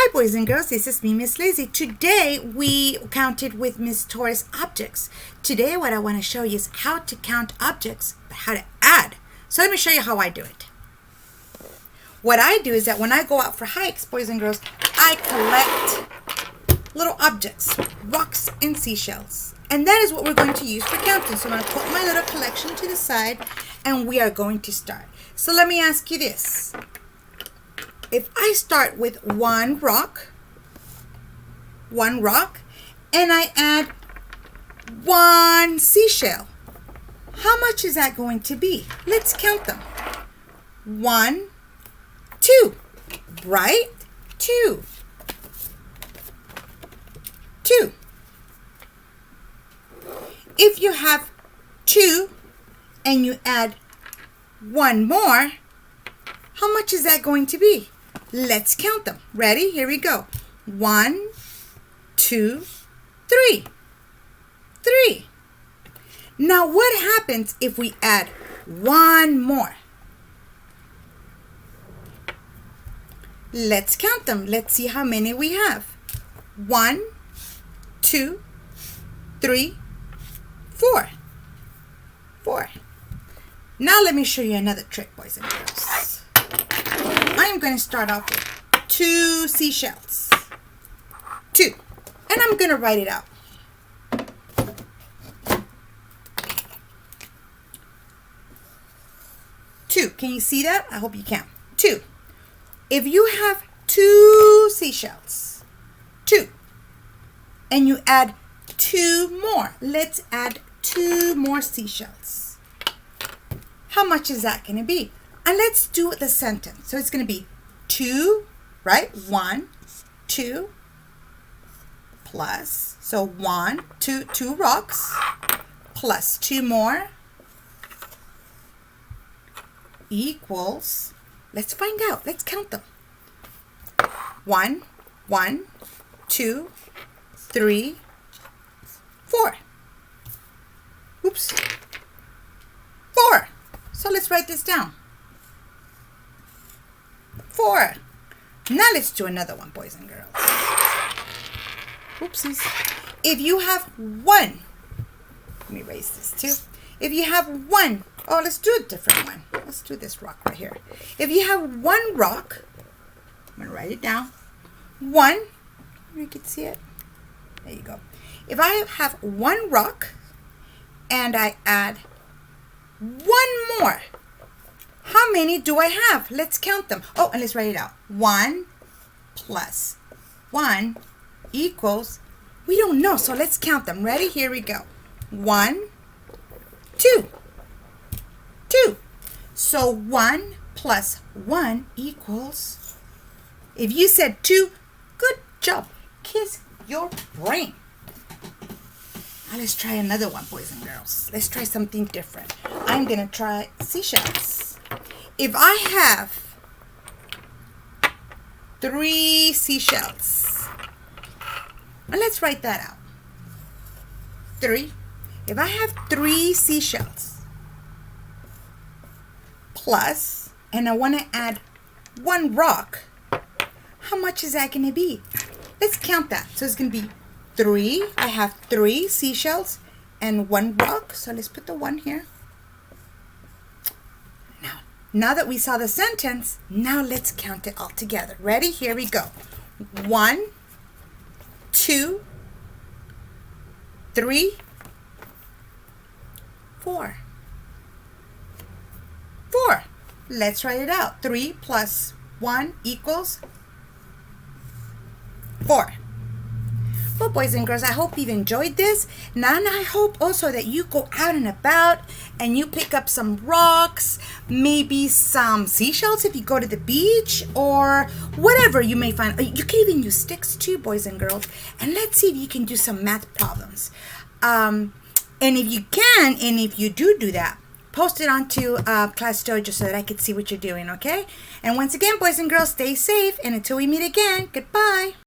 Hi boys and girls, this is me, Miss Lizzie. Today we counted with Miss Torres objects. Today what I want to show you is how to count objects, but how to add. So let me show you how I do it. What I do is that when I go out for hikes, boys and girls, I collect little objects, rocks and seashells. And that is what we're going to use for counting. So I'm going to put my little collection to the side and we are going to start. So let me ask you this. If I start with one rock, and I add one seashell, how much is that going to be? Let's count them. 1, 2, right? 2, 2. If you have 2 and you add one more, how much is that going to be? Let's count them. Ready? Here we go. 1, 2, 3. 3. Now what happens if we add one more? Let's count them. Let's see how many we have. 1, 2, 3, 4. 4. Now let me show you another trick, boys and girls. I'm going to start off with 2 seashells. 2. And I'm going to write it out. 2. Can you see that? I hope you can. 2. If you have 2 seashells, 2, and you add 2 more, let's add 2 more seashells. How much is that going to be? And let's do the sentence. So it's going to be 2, right? 1, 2, plus, so 1, 2, 2 rocks, plus 2 more, equals, let's find out. Let's count them. 1, 1, 2, 3, 4. Oops. 4. So let's write this down. 4. Now let's do another one, boys and girls. Oopsies. If you have 1, let me erase this too. If you have 1, oh, let's do a different one. Let's do this rock right here. If you have 1 rock, I'm going to write it down. 1, you can see it. There you go. If I have 1 rock and I add 1 more, how many do I have? Let's count them. Oh, and let's write it out. 1 plus 1 equals, we don't know, so let's count them. Ready? Here we go. 1, 2, 2. So 1 plus 1 equals, if you said 2, good job. Kiss your brain. Now let's try another one, boys and girls. Let's try something different. I'm going to try seashells. If I have 3 seashells, and let's write that out. 3. If I have 3 seashells plus, and I want to add 1 rock, how much is that going to be? Let's count that. So it's going to be 3. I have 3 seashells and 1 rock. So let's put the 1 here. Now that we saw the sentence, now let's count it all together. Ready? Here we go. 1, 2, 3, 4. 4. Let's write it out. 3 plus 1 equals 4. Well, boys and girls, I hope you've enjoyed this. Now, and I hope also that you go out and about and you pick up some rocks, maybe some seashells if you go to the beach, or whatever you may find. You can even use sticks too, boys and girls. And let's see if you can do some math problems. And if you can, and if you do that, post it onto Class Dojo so that I can see what you're doing, okay? And once again, boys and girls, stay safe. And until we meet again, goodbye.